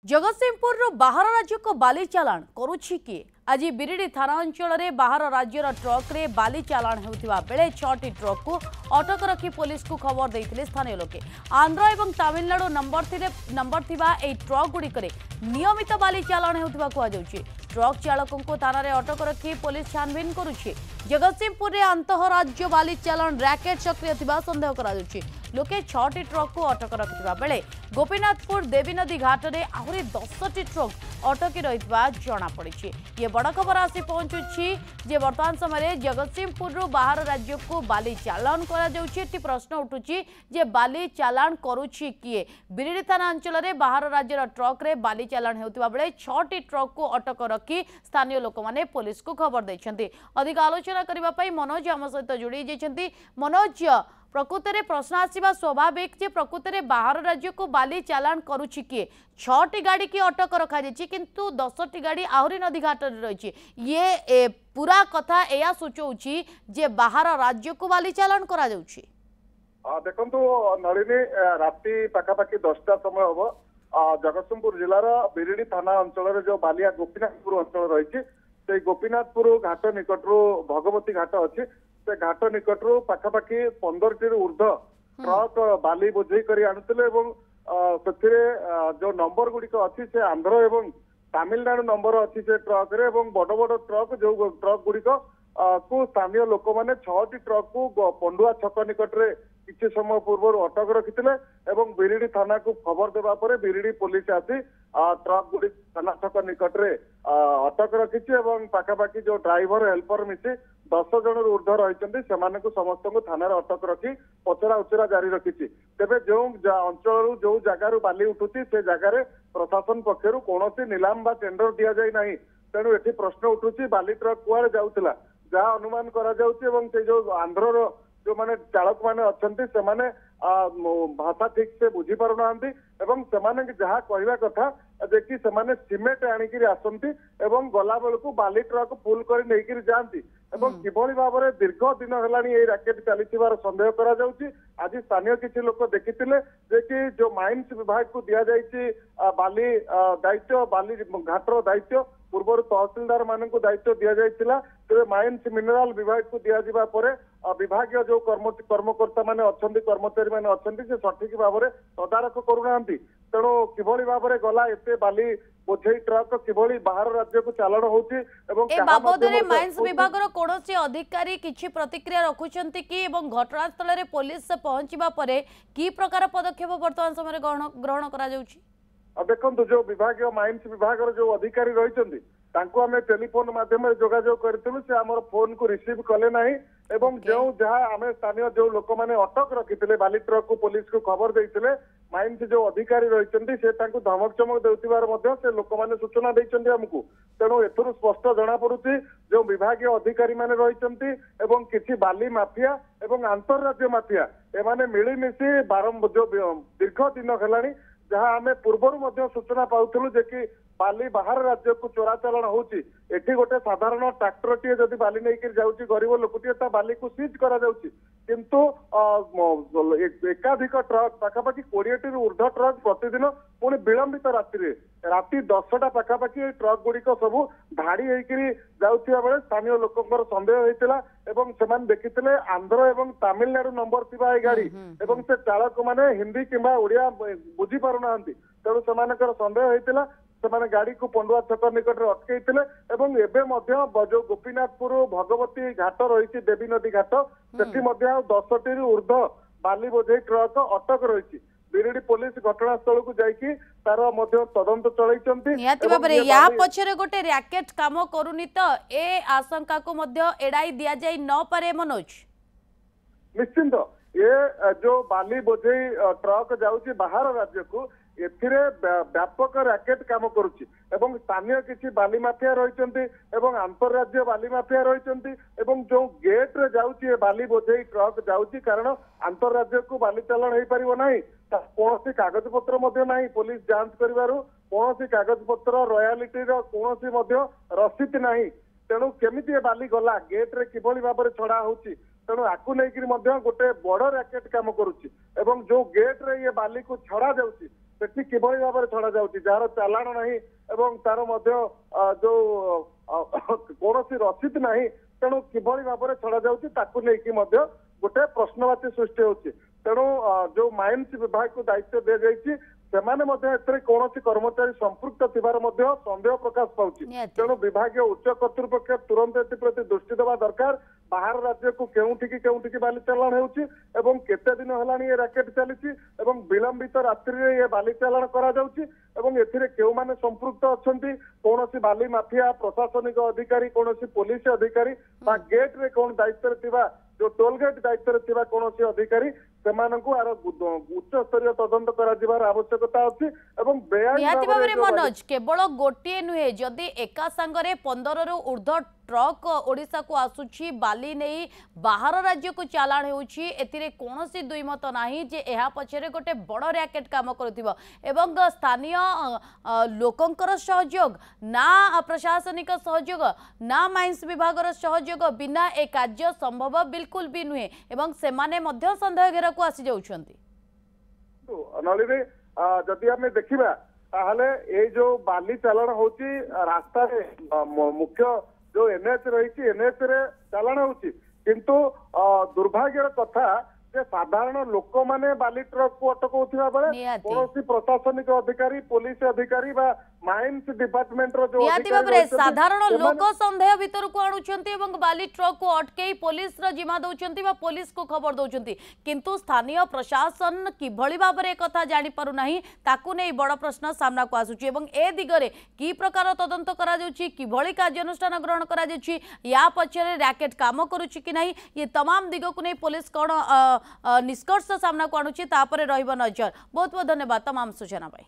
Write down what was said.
जगतसिंहपुर बाहर राज्य को बाली चालाण करुछि किए। आज बिरिडी थाना अंचल में बाहर राज्यर ट्रक रे बाली चालाण होउथिबा बेले 6टी ट्रक को अटक रखी पुलिस को खबर देइथिले स्थानीय लोके। आंध्र एवं तमिलनाडु नंबर थिबा ए ट्रक गुड़िकरे नियमित बाली चालाण होउथिबा कुआ जाउछि। ट्रक चालकों को थाना रे अटक रखी पुलिस छानबीन करुछि। जगतसिंहपुर में अंतरराज्य बाली चालाण रैकेट सक्रिय थिबा संदेह करा जाउछि। लोके 6टी ट्रक को अटक रखिथिबा बेले गोपीनाथपुर देवी नदी घाट में आहरी 10टी ट्रक अटकी रहितबा जणा पड़िछि। ये बड़ खबर आसी पहुंचुछि जे वर्तमान समय जगतसिंहपुर बाहर राज्य को बाली चालाण करा जाउछि। एटी प्रश्न उठुछि जे बाली चालाण करुछि किए। बिरिडी थाना अंचल में बाहर राज्यर ट्रक रे बाली चालाण हेउथिबा बेले 6टी ट्रक को अटक रखी स्थानीय लोक माने पुलिस को खबर दैछन्ति। अधिक आलोचना करबा पई मनोज आम सहित जोड़ी जाइछन्ति। मनोज, प्रकृत में प्रश्न आसवा स्वाभाविक जे प्रकृत में बाहर राज्य को बाली चालाण करुछि किए। 6टी गाड़ी की अटक रखा जाइछि किंतु 10टी गाड़ी आहरी नदी घाट रही। ये पूरा कथा एया सूचौछि जे बाहर राज्य को बाली चालाण करा जाउछि। देखंतु नलिनी राति पाखापाखि 10टा समय हम जगतसिंहपुर जिलार बिरिडी थाना अंचल जो बालिया गोपीनाथपुर अंचल रही से गोपीनाथपुर घाट निकटू भगवती घाट अच्छी से घाट निकटू पाखापाखि 15टी ऊर्ध ट्रक बाली बोझे कर आणुले जो नंबर गुड़िक अच्छी से आंध्र एवं तमिलनाडु नंबर अच्छी से ट्रक रे बड़ बड़ ट्रक जो ट्रक गुड़िक को स्थानीय लोक मैंने 6टी ट्रक को पंडुआ छक निकट में किसी समय पूर्व अटक रखिते एवं बिरिडी थाना को खबर देवा पर बिरिडी पुलिस आसी ट्रक गुड़ी थाना छक निकट में अटक रखी पाखापाखि जो ड्राइवर हेल्पर मिसी 10 जन ऊर्ध रही समस्त को थाना अटक रखी पचरा उचरा जारी रखी। तेरे जो अंचल जो जगार बाली उठुची से जगार प्रशासन पक्षर कौन निलाम बा टेंडर दि जाए ना तेणु ये प्रश्न उठुची बाली ट्रक कुआड़े जाऊला जहाँ अनुमान करा से जो आंध्र जो माने चालक माने अच्छे से माने भाषा ठीक से बुझी पार ना जहाँ कहवा कथा देखिए से सीमेंट आणिक आसती गला बेलू बाली ट्रक फुल कर नहीं जाती किभली भाव में दीर्घ दिन है राकेट चली सन्देह करा आज स्थानीय किसी लोक देखी कि जो माइन्स विभाग को दि जाइए बाली दायित्व बाली घाटर दायित्व पूर्व तहसिलदार मान दायित्व दि जाइए तेरे माइन्स मिनेराल विभाग को दिज्वा विभाग जो कर्मकर्ता माने अच्छे कर्मचारी माने अच्छे से सठिक भाव में तदारख करूना तेणु किभली भाव में गला एत बाली बोझे ट्रक किभली बाहर राज्य को चालाण होउछि एवं ए बाबद रे माइन्स विभाग रो कोनोसी अधिकारी किछि प्रतिक्रिया रखुछंती कि एवं घटनास्थल रे पुलिस पहुंचीबा परे की प्रकार पदक्षेप वर्तमान समय ग्रहण करा जाउछि। देखो जो विभाग माइन्स विभाग जो अधिकारी रही आम टेलीफोन माध्यम जोगाजोग करूँ से आम फोन को रिसीव कले ना एवं जो जहाँ आम स्थानीय जो लोक मैंने अटक रखी बाली ट्रक को पुलिस को खबर देते माइन्स जो अधिकारी रही से धमक चमक देउथिबार से लोक मैंने सूचना देते आमको तेणु एथुरु स्पष्ट जना पड़ुछि जो विभाग अधिकारी माने रही किसी बाली माफिया एवं अंतरराज्य माफिया एमाने मिलीमिशी बारंबार जो दीर्घ दिन है जहाँ आम पूर्वर सूचना पाऊलु जे कि बाली बाहर राज्य को चोराचालाण होउछि एठी गोटे साधारण ट्रैक्टर टी जदि बाली नहीं जाउछि गरीब लोकटी बाली को सीज करा जाउछि किंतु एकाधिक ट्रक पाखापाखि 20टी ऊर्ध ट्रक प्रतिदिन पुणी विलंबित राति 10टा पाखापाखि ट्रक गुड़िक सब धाड़ी होकर जाउथिबा बेले स्थानीय लोकंकर संदेह होइतिला एवं सेमान देखिथिले आंध्र एवं तमिलनाडु नंबर थिबा ए गाड़ी एवं से चालक माने हिंदी किंबा ओडिया बुझी पारु नाहंती तेणु सेमानकर संदेह होइतिला से गाड़ी को पंडुआ छक निकट में अटकई जो गोपीनाथपुर भगवती घाट रही देवी नदी घाट से 10टी ऊर्ध बाली बोझे ट्रक अटक रही बिरिडी पुलिस घटनास्थल को जाइए तार तदंत चलई या पछरे गोटे रैकेट काम करूनी तो ए आशंका को एड़ाई दिया जाई न पारे मनोज। निश्चिंत ये जो बाली बोझे ट्रक जाऊँगी बाहर राज्य को एथिरे व्यापक रैकेट काम करुछि एवं स्थानीय किसी बाली माफिया रही अंतरराज्य बाली माफिया रही जो गेट रे जाउछि बाली बोझे ट्रक जाउछि कारण अंतरराज्य को बाली चालाण हो पारिबो नाही कौन कागज पत्र नहीं पुलिस जांच करिवारु कौन कागज पत्र रॉयलिटी कौन रसीद नहीं तेणु केमिति बाली गला गेट रे किभली भाव में छड़ा होउछि तेणु आकु नहीं गोटे बड़ रैकेट काम करुछि जो गेट रे ये बाली को छड़ा जाउछि ସେଠି କିଭଳି ଭାବରେ ଛଡା ଯାଉଛି ଯାହାର ଚାଲାଣ ନାହିଁ ଏବଂ ତାର ମଧ୍ୟ ଯୋଉ କୌଣସି ରସିଦ ନାହିଁ ତେଣୁ କିଭଳି ଭାବରେ ଛଡା ଯାଉଛି ତାକୁ ନେଇକି ମଧ୍ୟ ଗୋଟେ ପ୍ରଶ୍ନବାଚୀ ସୃଷ୍ଟି ହଉଛି। ତେଣୁ ଯୋଉ ମାଇନ୍ସ ବିଭାଗକୁ ଦାୟିତ୍ୱ ଦିଆଯାଇଛି ସେମାନେ ମଧ୍ୟ ଏଥିରେ କୌଣସି କର୍ମଚାରୀ ସମ୍ପୃକ୍ତ ଥିବାର ମଧ୍ୟ ସନ୍ଦେହ ପ୍ରକାଶ ପାଉଛି। ତେଣୁ ବିଭାଗୀୟ ଉଚ୍ଚ କର୍ତ୍ତୃପକ୍ଷ ତୁରନ୍ତ ଏଥିପ୍ରତି ଦୃଷ୍ଟି ଦେବା ଦରକାର। ବାହାର ରାଜ୍ୟକୁ କେଉଁଠିକି ବାଲି ଚାଲାଣ ହେଉଛି ଏବଂ କେତେ ଦିନ ହେଲାଣି ଏ ରାକେଟ ଚାଲିଛି ଏବଂ ବିଳମ୍ବିତ ରାତ୍ରିରେ ଏ ବାଲି ଚାଲାଣ କରାଯାଉଛି ଏବଂ ଏଥିରେ କେଉଁମାନେ ସମ୍ପୃକ୍ତ ଅଛନ୍ତି କୌଣସି ବାଲି ମାଫିଆ ପ୍ରଶାସନିକ ଅଧିକାରୀ କୌଣସି ପୋଲିସ ଅଧିକାରୀ ବା ଗେଟରେ କୌଣ ଦାୟିତ୍ୱରେ ଥିବା जो टोल गेट दायित्व थिबा कोनोसी अधिकारी सेमानंकु आर उच्च स्तरीय तदंत कराजिबार आवश्यकता अछि एवं निहाती भाबरे मनोज केवल गोटे नुहे जदि एका संगरे 15 रु ऊर्ध्व ट्रक ओडिशा को आसुछि बाली नहीं बाहर राज्य को चालाण होउछि एतिरे कोनोसी दुईमत नाही जे एहा पछरे गोटे बड़ रैकेट काम करथिबो एवं स्थानीय लोकंकर सहयोग ना प्रशासनिक सहयोग ना माइंस विभागर सहयोग बिना ए कार्य संभव बिल्कुल भी नुहे एवं सेमाने मध्य संदेह घेरा को आसी जाउछंती नलिनी जदि हमें देखिबा ताहले ए जो बाली चालाण होउछि रास्ता रे मुख्य जो एनएच रही एनएच रे चालाण होउछि किंतु दुर्भाग्यर कथा जे साधारण लोक माने बाली ट्रक को अटकाउथिबा बेले कोनोसी प्रशासनिक अधिकारी पुलिस अधिकारी बा माइंस डिपार्टमेंट रो जो अधिकारी साधारण लोक संदेह भीतर को आणुछंती एवं बाली ट्रक को अटकेई पुलिस रो जिम्मा दउछंती बा पुलिस को खबर दउछंती किंतु स्थानीय प्रशासन किभଳି भाबरे कथा जानि पारु नाही ताकू नै बड़ प्रश्न सामना को आसुची एवं ए दिगरे की प्रकार तदंत करा जाउची किभଳି कार्यानुष्ठान ग्रहण करा जाउची या पछरे रैकेट काम करूची कि नाही ये तमाम दिग को नै पुलिस कोन निष्कर्ष सामना को आणुची तापरे रहइबो नजर। बहुत बहुत धन्यवाद तमाम सूचना पाई।